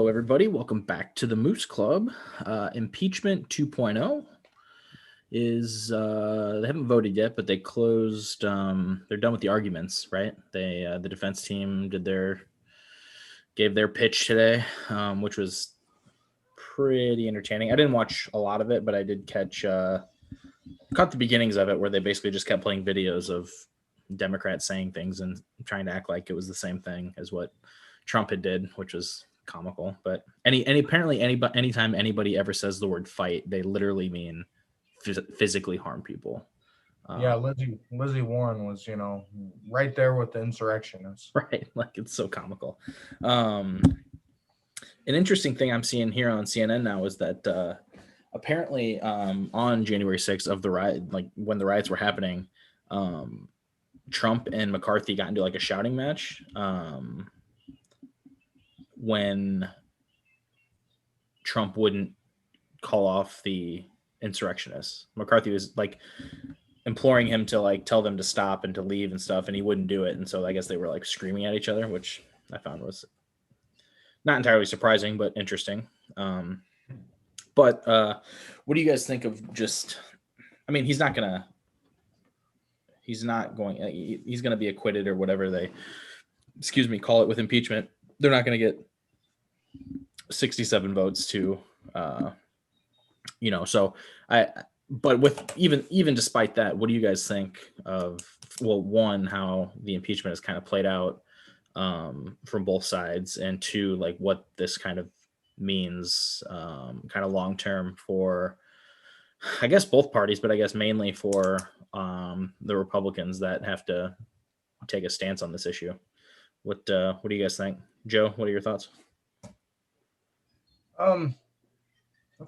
Hello, everybody. Welcome back to the Moose Club. Impeachment 2.0 is they haven't voted yet, but they closed. They're done with the arguments, right? The defense team gave their pitch today, which was pretty entertaining. I didn't watch a lot of it, but I did caught the beginnings of it, where they basically just kept playing videos of Democrats saying things and trying to act like it was the same thing as what Trump had did, which was comical. But anytime anybody ever says the word fight, they literally mean physically harm people. Yeah, Lizzie Warren was, right there with the insurrectionists. Right, like it's so comical. An interesting thing I'm seeing here on CNN now is that apparently on January 6th of the riot, like when the riots were happening, Trump and McCarthy got into like a shouting match when Trump wouldn't call off the insurrectionists. McCarthy was like imploring him to like tell them to stop and to leave and stuff, and he wouldn't do it. And so I guess they were like screaming at each other, which I found was not entirely surprising, but interesting. But what do you guys think of just? I mean, he's not going. He's going to be acquitted or whatever they, call it with impeachment. They're not going to get 67 votes to, So but with even despite that, what do you guys think of? Well, one, how the impeachment has kind of played out from both sides, and two, like what this kind of means, kind of long term for, I guess both parties, but I guess mainly for the Republicans that have to take a stance on this issue. What do you guys think, Joe? What are your thoughts? I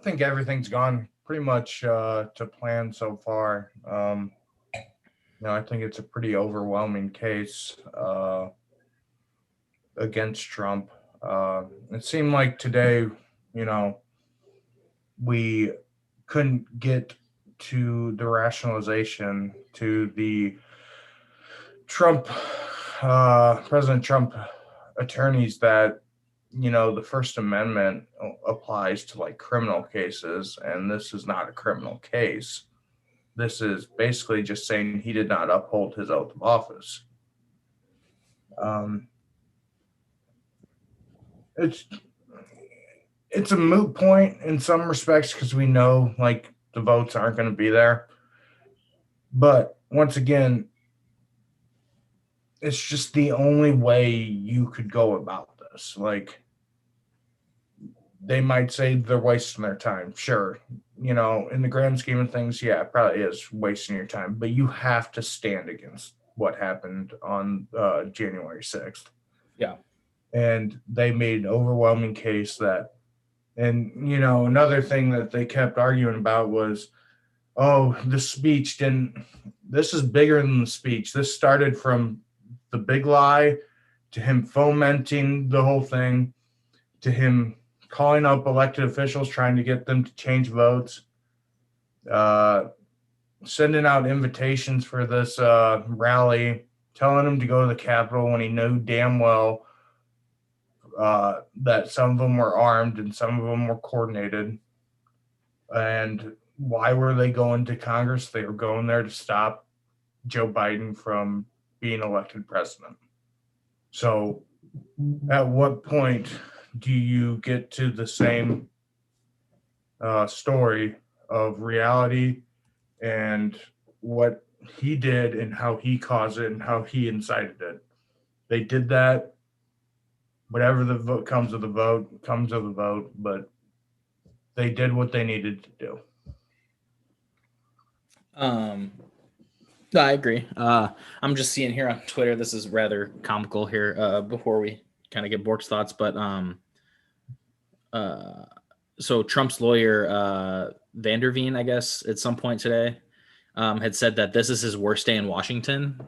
think everything's gone pretty much to plan so far. I think it's a pretty overwhelming case against Trump. It seemed like today, we couldn't get to the rationalization to the President Trump attorneys that the First Amendment applies to like criminal cases, and this is not a criminal case. This is basically just saying he did not uphold his oath of office. It's a moot point in some respects because we know like the votes aren't going to be there. But once again, it's just the only way you could go about this. Like, they might say they're wasting their time. Sure. In the grand scheme of things, yeah, it probably is wasting your time, but you have to stand against what happened on January 6th. Yeah. And they made an overwhelming case that, and, another thing that they kept arguing about was, oh, the speech this is bigger than the speech. This started from the big lie to him fomenting the whole thing, to him calling up elected officials, trying to get them to change votes, sending out invitations for this rally, telling them to go to the Capitol when he knew damn well that some of them were armed and some of them were coordinated. And why were they going to Congress? They were going there to stop Joe Biden from being elected president. So at what point do you get to the same story of reality and what he did and how he caused it and how he incited it? They did that. Whatever the vote comes of the vote, but they did what they needed to do. No, I agree. I'm just seeing here on Twitter, this is rather comical here before we kind of get Bork's thoughts, but so Trump's lawyer, Vanderveen, I guess, at some point today, had said that this is his worst day in Washington.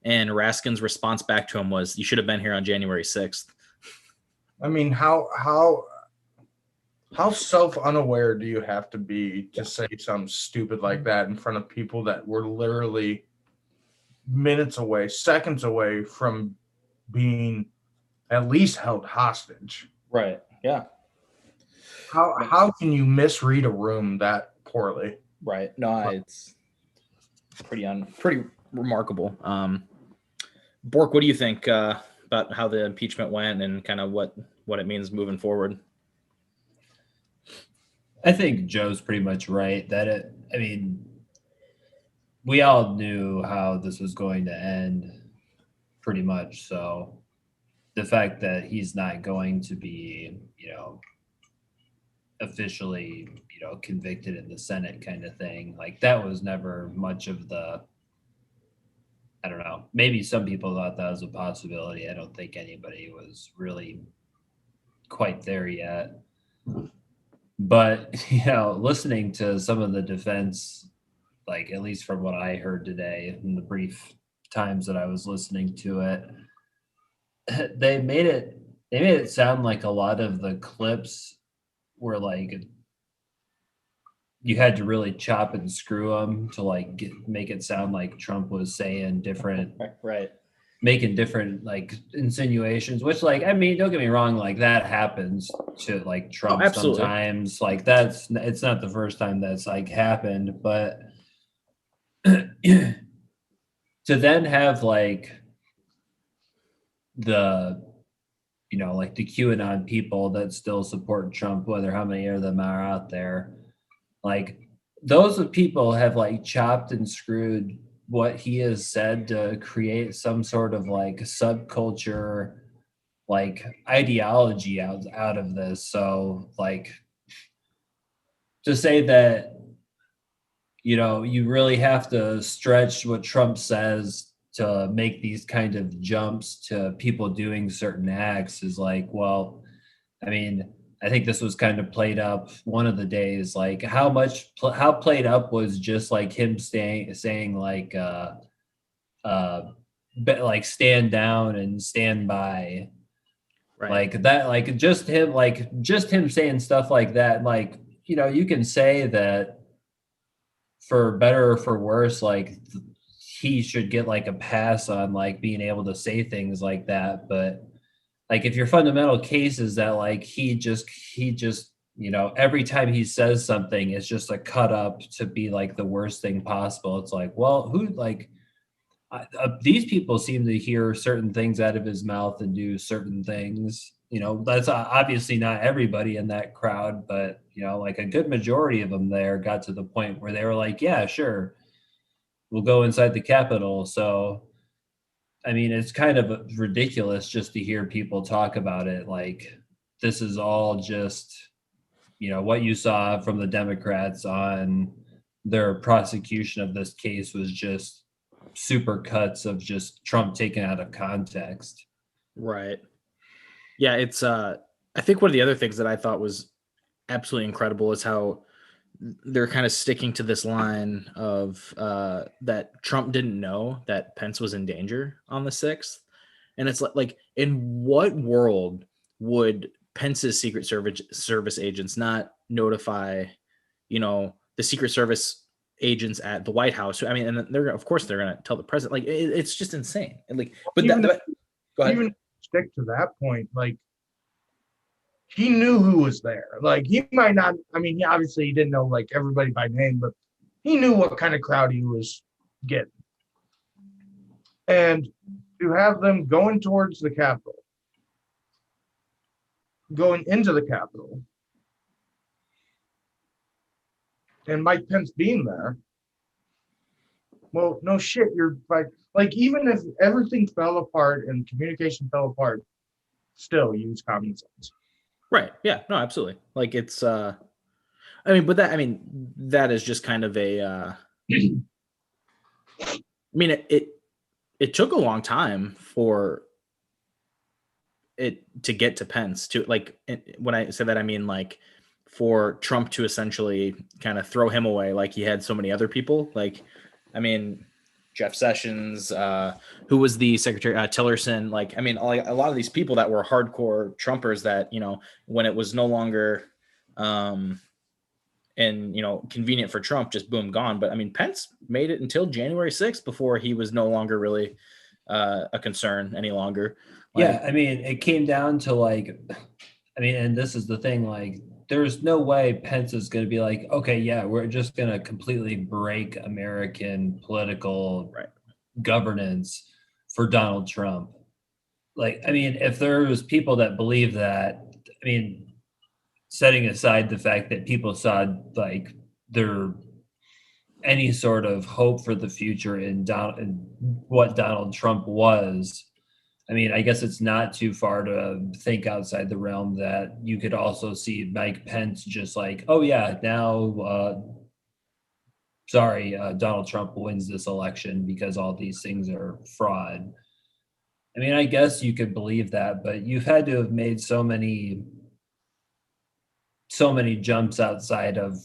And Raskin's response back to him was, "You should have been here on January 6th. I mean, how self-unaware do you have to be to say something stupid like that in front of people that were literally minutes away, seconds away from being at least held hostage? Right. Yeah. How can you misread a room that poorly? Right. No, it's pretty remarkable. Bork, what do you think about how the impeachment went and kind of what it means moving forward? I think Joe's pretty much right that I mean, we all knew how this was going to end pretty much. So the fact that he's not going to be, officially, convicted in the Senate kind of thing, like that was never much of I don't know. Maybe some people thought that was a possibility. I don't think anybody was really quite there yet. But, listening to some of the defense, like at least from what I heard today in the brief times that I was listening to it, they made it sound like a lot of the clips were like you had to really chop and screw them to like make it sound like Trump was saying different, Right. making different like insinuations, which like, I mean, don't get me wrong, like that happens to like Trump absolutely. sometimes. Like it's not the first time that's like happened, but to then have like the like the QAnon people that still support Trump, whether how many of them are out there, like those people have like chopped and screwed what he has said to create some sort of like subculture, like ideology out of this. So like to say that, you really have to stretch what Trump says to make these kind of jumps to people doing certain acts is like, well, I mean, I think this was kind of played up one of the days. Like, how played up was just like him saying like, like stand down and stand by, Right. like that, like just him saying stuff like that. Like, you can say that for better or for worse, like he should get like a pass on like being able to say things like that, but like if your fundamental case is that like he just every time he says something it's just a cut up to be like the worst thing possible, it's like, well, who like these people seem to hear certain things out of his mouth and do certain things. That's obviously not everybody in that crowd, but like a good majority of them there got to the point where they were like, yeah, sure, we'll go inside the Capitol. So I mean, it's kind of ridiculous just to hear people talk about it. Like, this is all just, what you saw from the Democrats on their prosecution of this case was just super cuts of just Trump taken out of context. Right. Yeah, it's I think one of the other things that I thought was absolutely incredible is how they're kind of sticking to this line of that Trump didn't know that Pence was in danger on the 6th. And it's like in what world would Pence's Service agents not notify, the Secret Service agents at the White House? I mean, and they're of course they're going to tell the president. Like it's just insane. And like, but Even go ahead. even stick to that point, like he knew who was there. Like he might not. I mean, he obviously didn't know like everybody by name, but he knew what kind of crowd he was getting. And to have them going towards the Capitol, going into the Capitol, and Mike Pence being there, well, no shit, you're like even if everything fell apart and communication fell apart, still use common sense. Right. Yeah. No, absolutely. Like it's that is just kind of a I mean it took a long time for it to get to Pence to like when I say that I mean like for Trump to essentially kind of throw him away like he had so many other people. Like I mean Jeff Sessions, who was the secretary, Tillerson. Like, I mean, a lot of these people that were hardcore Trumpers that, when it was no longer, and, convenient for Trump, just boom, gone. But I mean, Pence made it until January 6th before he was no longer really a concern any longer. Yeah. I mean, it came down to like, I mean, and this is the thing, like, there's no way Pence is going to be like, okay, yeah, we're just going to completely break American political governance for Donald Trump. Like, I mean, if there's people that believe that, I mean, setting aside the fact that people saw like their any sort of hope for the future in what Donald Trump was. I mean, I guess it's not too far to think outside the realm that you could also see Mike Pence just like, oh yeah, now, Donald Trump wins this election because all these things are fraud. I mean, I guess you could believe that, but you've had to have made so many jumps outside of,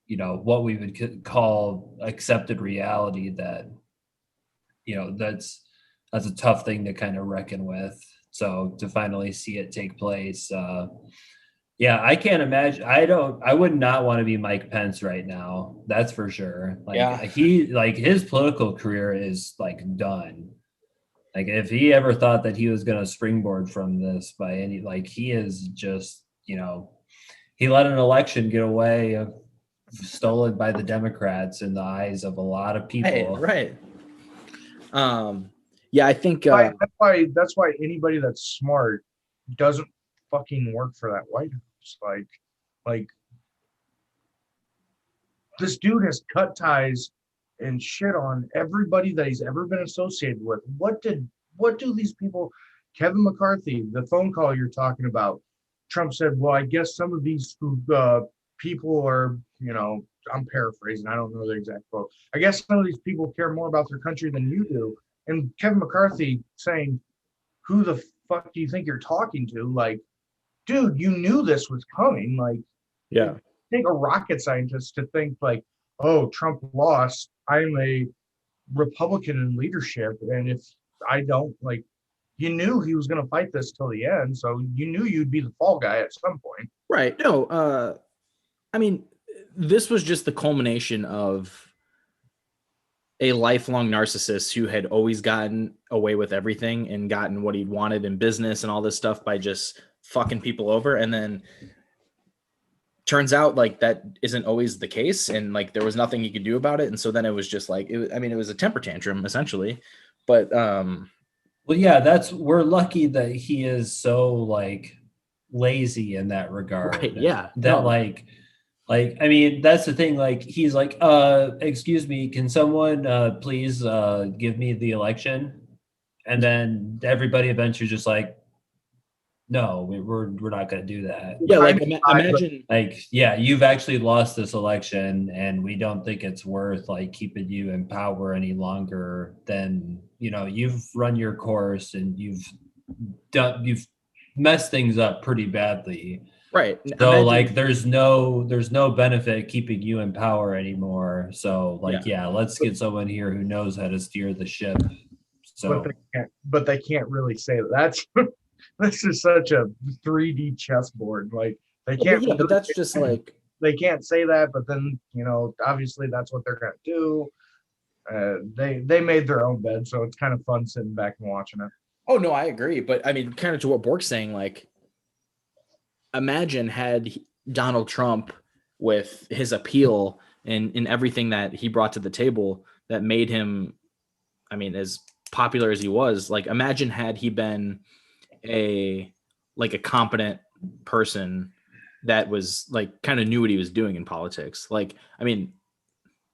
you know, what we would call accepted reality that, you know, that's a tough thing to kind of reckon with. So to finally see it take place, yeah, I can't imagine. I would not want to be Mike Pence right now. That's for sure. Like his political career is like done. Like if he ever thought that he was going to springboard from this by any, like he is just, you know, he let an election get away, stolen by the Democrats in the eyes of a lot of people. Right. Yeah, I think that's why anybody that's smart doesn't fucking work for that White House. Like this dude has cut ties and shit on everybody that he's ever been associated with. What do these people, Kevin McCarthy, the phone call you're talking about, Trump said, well, I guess some of these people are, you know, I'm paraphrasing, I don't know the exact quote. I guess some of these people care more about their country than you do. And Kevin McCarthy saying, who the fuck do you think you're talking to? Like, dude, you knew this was coming. Like, yeah. Take a rocket scientist to think like, oh, Trump lost. I'm a Republican in leadership. And if I don't, like, you knew he was going to fight this till the end. So you knew you'd be the fall guy at some point. Right. No, I mean, this was just the culmination of a lifelong narcissist who had always gotten away with everything and gotten what he wanted in business and all this stuff by just fucking people over. And then turns out like that isn't always the case. And like, there was nothing he could do about it. And so then it was just like, it was a temper tantrum essentially, but, well, yeah, we're lucky that he is so like lazy in that regard. Right, yeah. That like, I mean, that's the thing. Like, he's like, excuse me, can someone please give me the election? And then everybody eventually just like, no, we're not going to do that. Yeah, like imagine, like, yeah, you've actually lost this election, and we don't think it's worth like keeping you in power any longer. Than, you know, you've run your course and you've messed things up pretty badly. Right. So like there's no benefit keeping you in power anymore. So like, yeah, let's get someone here who knows how to steer the ship. So but they can't really say that. This is such a 3D chessboard. Like they can't yeah, but that's just like they can't say that, but then, you know, obviously that's what they're gonna do. They made their own bed, so it's kind of fun sitting back and watching it. Oh no, I agree. But I mean, kind of to what Bork's saying, like imagine had Donald Trump with his appeal and everything that he brought to the table that made him, I mean, as popular as he was, like imagine had he been a competent person that was like kind of knew what he was doing in politics. Like, I mean,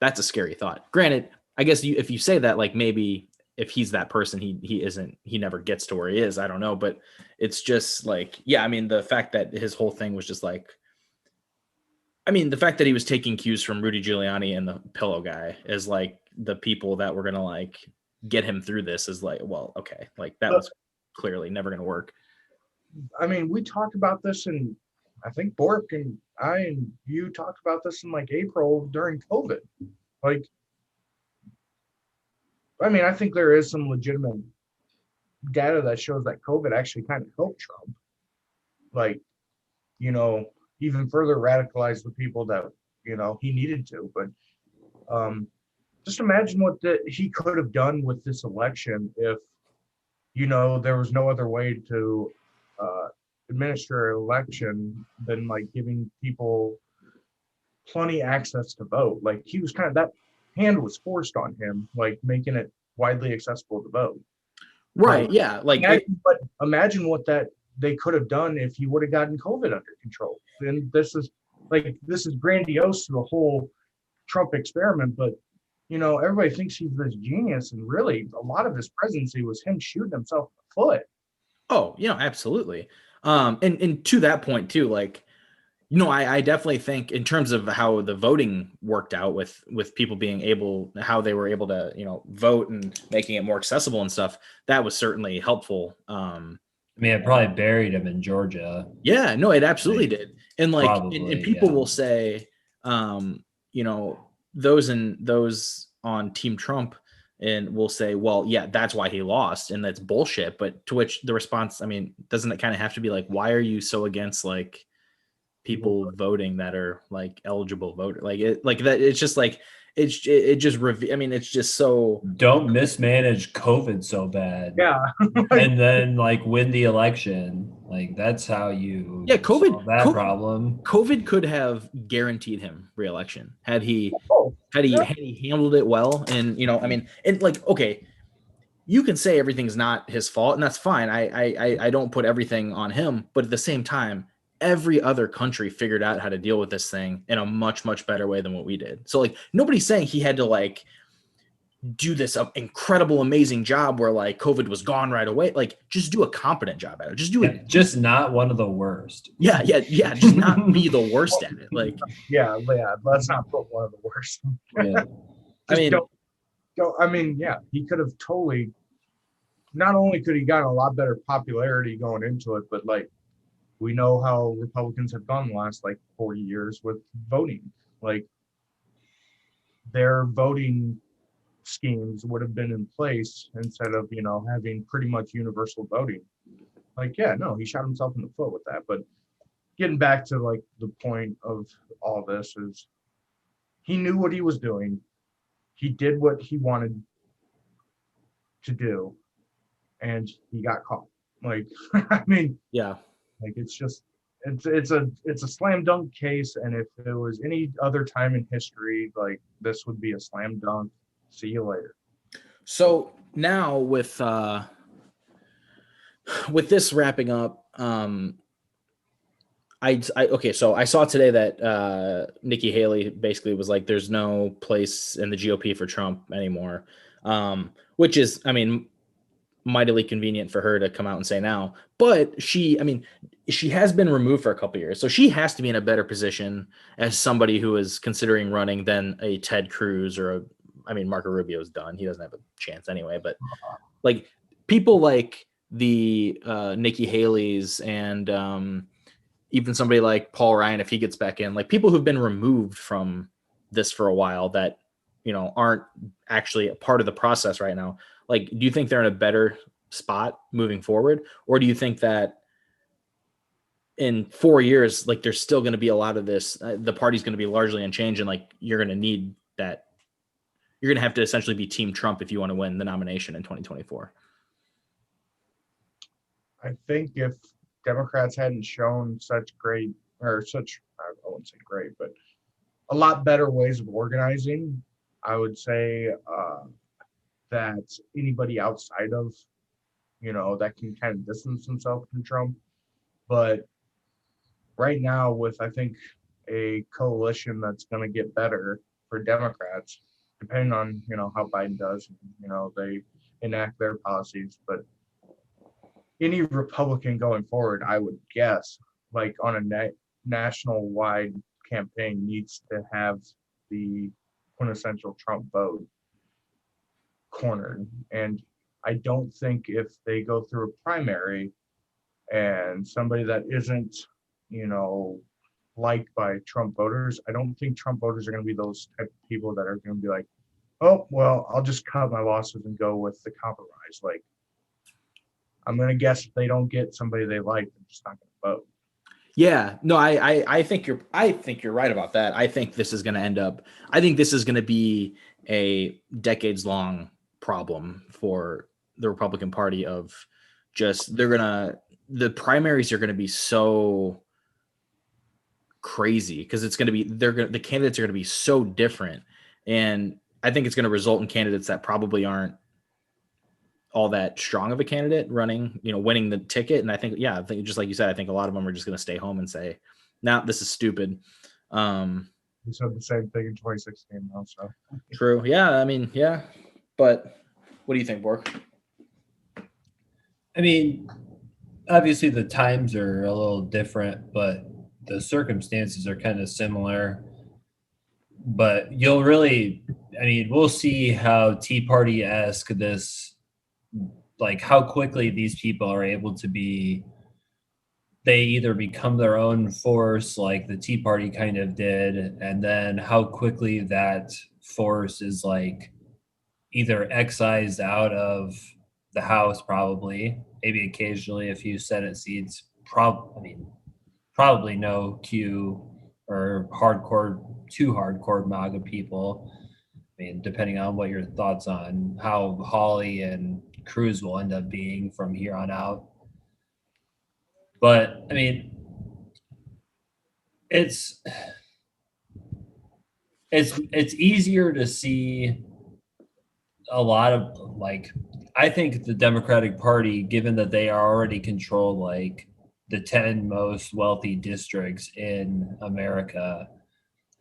that's a scary thought. Granted, I guess if you say that, like maybe if he's that person, he never gets to where he is. I don't know, but it's just like, yeah, I mean, the fact that his whole thing was just like, I mean, the fact that he was taking cues from Rudy Giuliani and the pillow guy is like the people that were going to like get him through this is like, well, okay. Like that was clearly never going to work. I mean, we talked about this and I think Bork and I and you talked about this in like April during COVID. Like, I mean, I think there is some legitimate data that shows that COVID actually kind of helped Trump. Like, you know, even further radicalize the people that, you know, he needed to. But just imagine what he could have done with this election if, you know, there was no other way to administer an election than like giving people plenty access to vote. Like he was kind of that hand was forced on him, like making it widely accessible to vote. Right. Like, Yeah. Like imagine what that they could have done if he would have gotten COVID under control. And this is grandiose to the whole Trump experiment, but everybody thinks he's this genius, and really a lot of his presidency was him shooting himself in the foot. Oh, absolutely. And to that point too, like, I definitely think in terms of how the voting worked out with people being how they were able to, vote and making it more accessible and stuff, that was certainly helpful. I mean, it probably buried him in Georgia. Yeah, no, it absolutely did. And like, Probably, and people yeah. will say, those on Team Trump and will say, well, yeah, that's why he lost. And that's bullshit. But to which the response, I mean, doesn't it kind of have to be like, why are you so against like people voting that are like eligible voter? Like that. It's just like, I mean, it's just so. Don't mismanage COVID so bad. Yeah. And then like win the election. Like that's how you solve that problem. COVID could have guaranteed him re-election had he yeah. handled it well. And I mean, and like, okay, you can say everything's not his fault, and that's fine. I don't put everything on him, but at the same time, every other country figured out how to deal with this thing in a much, much better way than what we did. So like, nobody's saying he had to like do this incredible, amazing job where like COVID was gone right away. Like, just do a competent job at it. Just do it. Just not one of the worst. Yeah. Just not be the worst at it. Like, yeah. Let's not put one of the worst. Yeah. I mean, I mean, yeah, he could have totally. Not only could he gotten a lot better popularity going into it, but like we know how Republicans have gone the last like 40 years with voting. Like their voting schemes would have been in place instead of having pretty much universal voting. Like, yeah, no, he shot himself in the foot with that. But getting back to like the point of all this is he knew what he was doing. He did what he wanted to do, and he got caught. Like, I mean, yeah, like it's a slam dunk case, and if it was any other time in history, like this would be a slam dunk. See you later. So now with this wrapping up, so I saw today that Nikki Haley basically was like, there's no place in the GOP for Trump anymore, which is, I mean, mightily convenient for her to come out and say now. But she has been removed for a couple of years, so she has to be in a better position as somebody who is considering running than a Ted Cruz or Marco Rubio's done. He doesn't have a chance anyway. But like people like the Nikki Haley's and even somebody like Paul Ryan, if he gets back in, like people who've been removed from this for a while that aren't actually a part of the process right now. Like, do you think they're in a better spot moving forward, or do you think that in 4 years, like there's still going to be a lot of this? The party's going to be largely unchanged, and like you're going to need that. You're going to have to essentially be Team Trump if you want to win the nomination in 2024. I think if Democrats hadn't shown I won't say great, but a lot better ways of organizing, I would say that anybody outside of, that can kind of distance themselves from Trump. But right now with, I think, a coalition that's going to get better for Democrats, depending on, how Biden does, they enact their policies. But any Republican going forward, I would guess, like on a national wide campaign, needs to have the quintessential Trump vote cornered. And I don't think if they go through a primary and somebody that isn't, liked by Trump voters, I don't think Trump voters are going to be those type of people that are going to be like, oh, well, I'll just cut my losses and go with the compromise. Like, I'm going to guess if they don't get somebody they like, they're just not going to vote. Yeah, no, I think you're right about that. I think this is going to be a decades long problem for the Republican Party of just the primaries are gonna be so crazy because it's gonna be the candidates are gonna be so different, and I think it's gonna result in candidates that probably aren't all that strong of a candidate running, winning the ticket. And I think just like you said, I think a lot of them are just gonna stay home and say, "Nah, this is stupid." We said the same thing in 2016, though. So True. Yeah. I mean, yeah. But what do you think, Bork? I mean, obviously the times are a little different, but the circumstances are kind of similar. But we'll see how Tea Party-esque this, like how quickly these people are able to be, they either become their own force like the Tea Party kind of did, and then how quickly that force is like either excised out of the House, probably, maybe occasionally a few Senate seats, probably no Q or too hardcore MAGA people. I mean, depending on what your thoughts on how Hawley and Cruz will end up being from here on out. But I mean, it's easier to see a lot of I think the Democratic Party, given that they already control like the 10 most wealthy districts in America,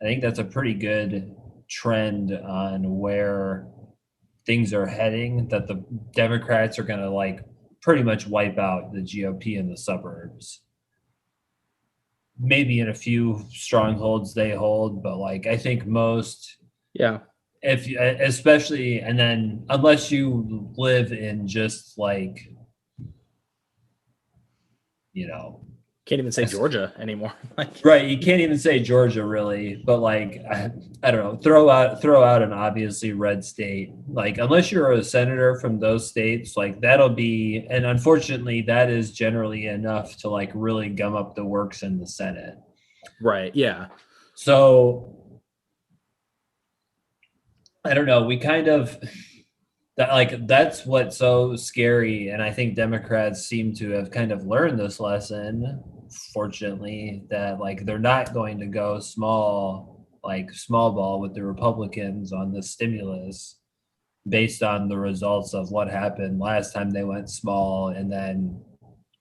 I think that's a pretty good trend on where things are heading, that the Democrats are going to like pretty much wipe out the GOP in the suburbs. Maybe in a few strongholds they hold, but like I think most, if especially, and then unless you live in just like, Can't even say Georgia anymore. Right, you can't even say Georgia really, but like I don't know, throw out an obviously red state. Like unless you're a senator from those states, like that'll be, and unfortunately that is generally enough to like really gum up the works in the Senate. Right, yeah. So I don't know, we kind of that's what's so scary, and I think Democrats seem to have kind of learned this lesson, fortunately, that like they're not going to go small ball with the Republicans on the stimulus based on the results of what happened last time they went small and then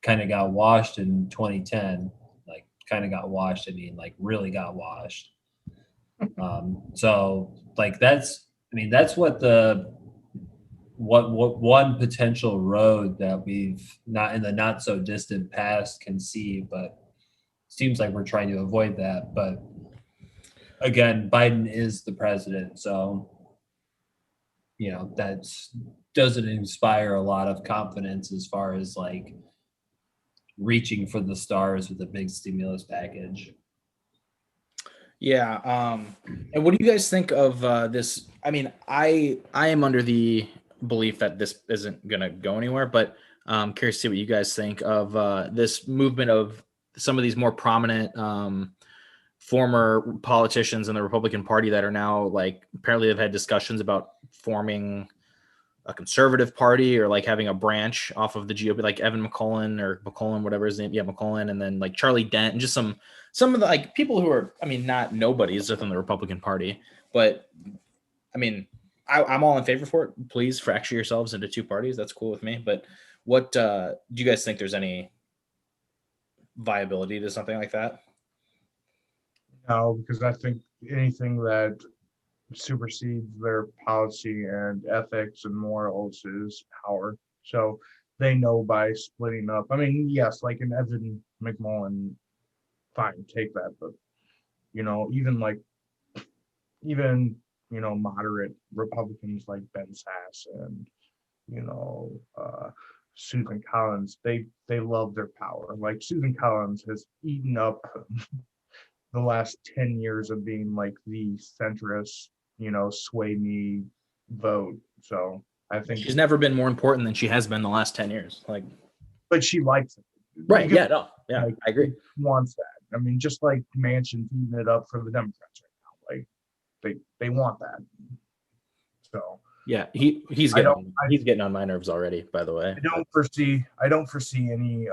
kind of got washed in 2010. Like kind of got washed, I mean like really got washed. So like that's what one potential road that we've not in the not so distant past can see, but seems like we're trying to avoid that. But again, Biden is the president, so that doesn't inspire a lot of confidence as far as like reaching for the stars with a big stimulus package. Yeah. And what do you guys think of this? I mean, I am under the belief that this isn't going to go anywhere, but I'm curious to see what you guys think of this movement of some of these more prominent former politicians in the Republican Party that are now like apparently have had discussions about forming a conservative party or like having a branch off of the GOP, like Evan McCollum, whatever his name. Yeah, McCollum. And then like Charlie Dent and just some of the like people who are, I mean, not nobodies within the Republican Party, but I mean, I'm all in favor for it. Please fracture yourselves into two parties. That's cool with me. But what do you guys think there's any viability to something like that? no, because I think anything that supersedes their policy and ethics and morals is power. So they know by splitting up. I mean, yes, like an Evan McMullen, fine, take that, but even moderate Republicans like Ben Sass and you know Susan Collins, they love their power. Like Susan Collins has eaten up the last 10 years of being like the centrist, sway me vote. So I think She's never been more important than she has been the last 10 years. Like, but she likes it. Right. Yeah. No. Yeah. Like, I agree. Wants that. I mean, just like Manchin's eating it up for the Democrats right now. Like they want that. So Yeah, he's I getting on my nerves already, by the way. I don't foresee any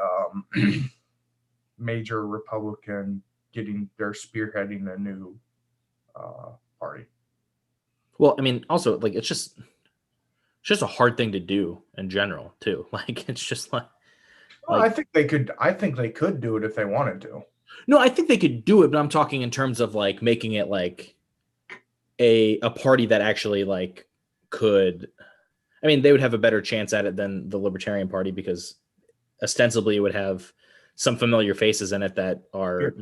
major Republican they're spearheading a new party. Well, I mean, also like it's just a hard thing to do in general too. Like it's just like Well, I think they could do it if they wanted to. no, I think they could do it, but I'm talking in terms of like making it like a party that actually like could. I mean, they would have a better chance at it than the Libertarian Party because ostensibly it would have some familiar faces in it that are,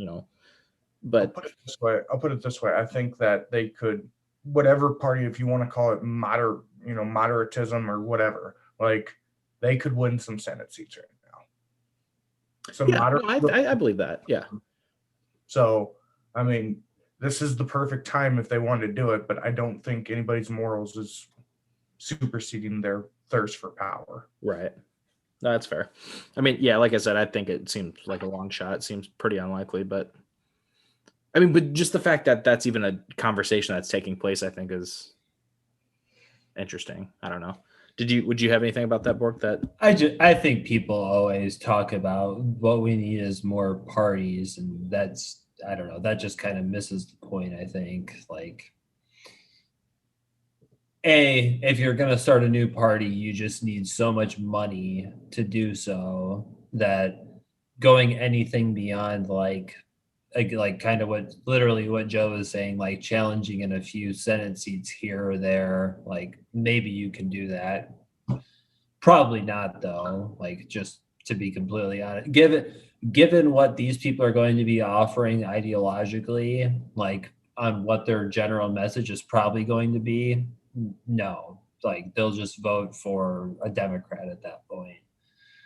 but I'll put it this way. I think that they could, whatever party, if you want to call it moderatism or whatever, like they could win some Senate seats right now. I believe that. Yeah. So, I mean, this is the perfect time if they wanted to do it, but I don't think anybody's morals is superseding their thirst for power. Right. No, that's fair. I mean, yeah, like I said, I think it seems like a long shot. It seems pretty unlikely, but I mean, but just the fact that that's even a conversation that's taking place, I think is interesting. I don't know. Would you have anything about that, Bork? That I think people always talk about what we need is more parties, and that's, I don't know, that just kind of misses the point. I think like, if you're going to start a new party, you just need so much money to do so that going anything beyond like kind of what Joe was saying, like challenging in a few Senate seats here or there, like maybe you can do that. Probably not though, like just to be completely honest, given what these people are going to be offering ideologically, like on what their general message is probably going to be, no, like they'll just vote for a Democrat at that point.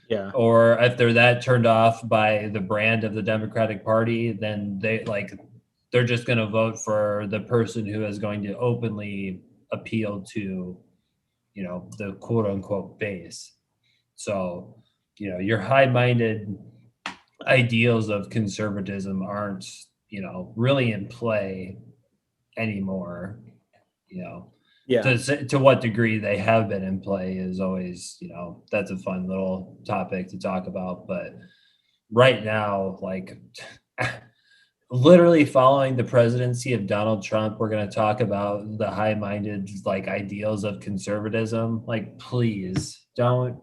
Yeah. Or if they're that turned off by the brand of the Democratic Party, then they're just going to vote for the person who is going to openly appeal to, the quote unquote base. So, your high-minded ideals of conservatism aren't, really in play anymore. Yeah. To what degree they have been in play is always, that's a fun little topic to talk about. But right now, like literally following the presidency of Donald Trump, we're going to talk about the high-minded like ideals of conservatism. Like, please don't.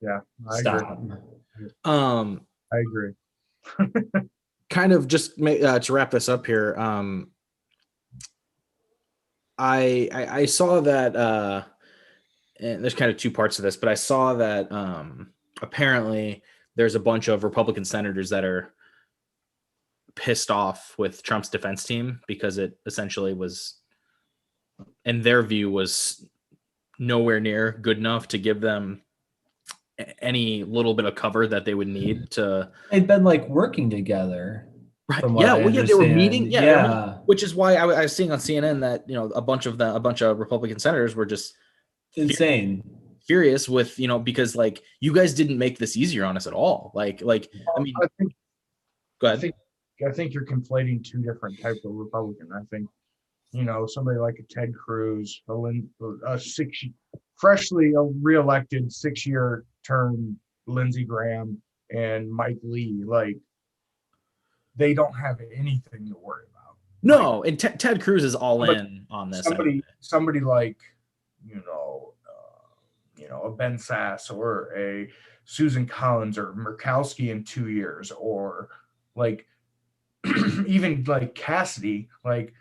Yeah, stop. I agree. Kind of just to wrap this up here. I saw that, and there's kind of two parts to this, but I saw that apparently there's a bunch of Republican senators that are pissed off with Trump's defense team because it essentially was, in their view, was nowhere near good enough to give them any little bit of cover that they would need to. They've been like working together. Right. Yeah. Well, yeah, they were meeting. Yeah. Which is why I was seeing on CNN that, a bunch of Republican senators were just insane, furious with, because like you guys didn't make this easier on us at all. I mean, go ahead. I think you're conflating two different types of Republican. I think, somebody like a Ted Cruz, freshly reelected 6-year term Lindsey Graham and Mike Lee, like they don't have anything to worry about. No, like, and Ted Cruz is all in on this. Somebody like, a Ben Sass or a Susan Collins or Murkowski in 2 years, or like even like Cassidy, like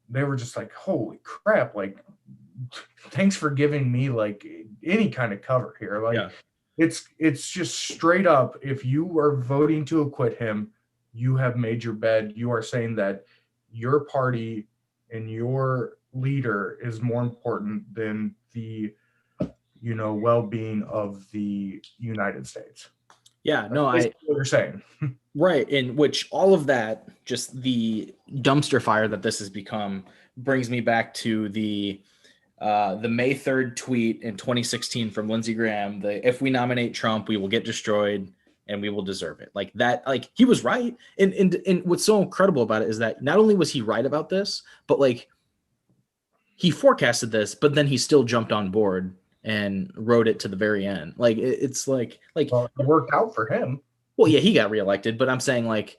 they were just like, holy crap, like thanks for giving me like any kind of cover here. Like it's just straight up, if you are voting to acquit him, you have made your bed. You are saying that your party and your leader is more important than the well-being of the United States. Yeah, no, what you're saying. Right, in which all of that, just the dumpster fire that this has become, brings me back to the May 3rd tweet in 2016 from Lindsey Graham. If we nominate Trump, we will get destroyed and we will deserve it. Like that, like he was right. And what's so incredible about it is that not only was he right about this, but like he forecasted this, but then he still jumped on board and wrote it to the very end. Like it's like Well, it worked out for him. well, yeah, he got reelected, but I'm saying like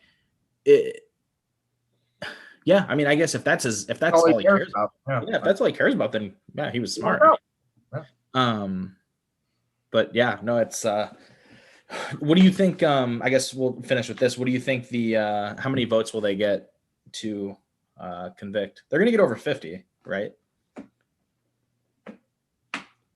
it. Yeah, I mean, I guess if that's all he cares about, yeah, if that's all he cares about, then yeah, he was smart. Yeah. But yeah, no, it's what do you think? I guess we'll finish with this. What do you think how many votes will they get to convict? They're gonna get over 50, right?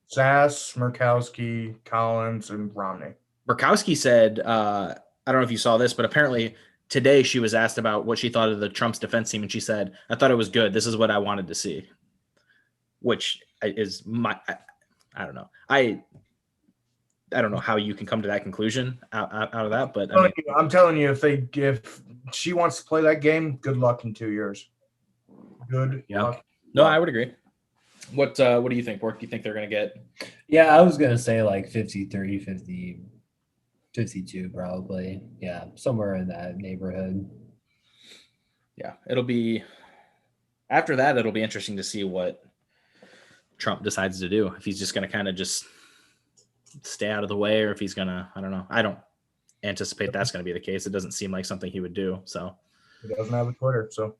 Sass, Murkowski, Collins, and Romney. Murkowski said, I don't know if you saw this, but apparently today she was asked about what she thought of the Trump's defense team, and she said, "I thought it was good. This is what I wanted to see," which is I don't know. I don't know how you can come to that conclusion out of that, but I mean, I'm telling you, if she wants to play that game, good luck in 2 years. Good luck. No, I would agree. What do you think, Bork? Do you think they're going to get? Yeah, I was going to say like 53, 50, 52 probably. Yeah, somewhere in that neighborhood. Yeah, it'll be after that. It'll be interesting to see what Trump decides to do. If he's just going to kind of just stay out of the way, or if he's going to, I don't know. I don't anticipate that's going to be the case. It doesn't seem like something he would do. So he doesn't have a Twitter, so.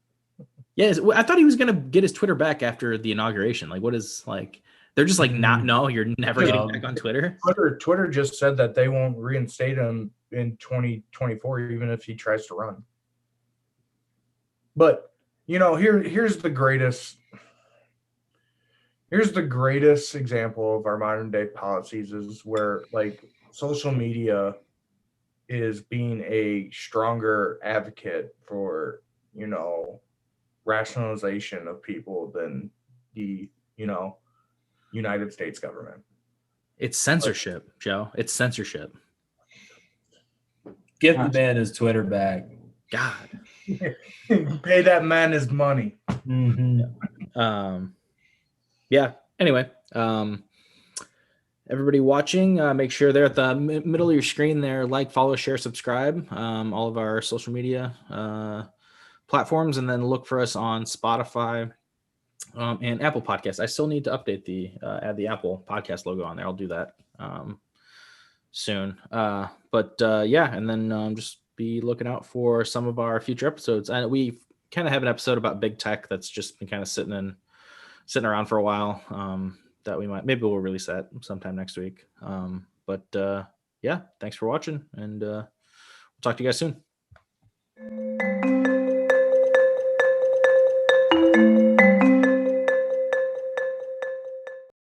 Yeah, I thought he was going to get his Twitter back after the inauguration. Like, what is like? They're just like, no, you're never getting back on Twitter. Twitter just said that they won't reinstate him in 2024, even if he tries to run. But here's the greatest example of our modern day policies is where like social media is being a stronger advocate for rationalization of people than the United States government. It's censorship, Joe. It's censorship. Give the man his Twitter back. God. Pay that man his money. Mm-hmm. Yeah. Anyway, everybody watching, make sure they're at the middle of your screen there. Like, follow, share, subscribe. All of our social media platforms, and then look for us on Spotify and Apple Podcasts. I still need to update add the Apple Podcast logo on there. I'll do that soon. But yeah, and then just be looking out for some of our future episodes. And we kind of have an episode about big tech that's just been kind of sitting around for a while. That maybe we'll release that sometime next week. But yeah, thanks for watching, and we'll talk to you guys soon.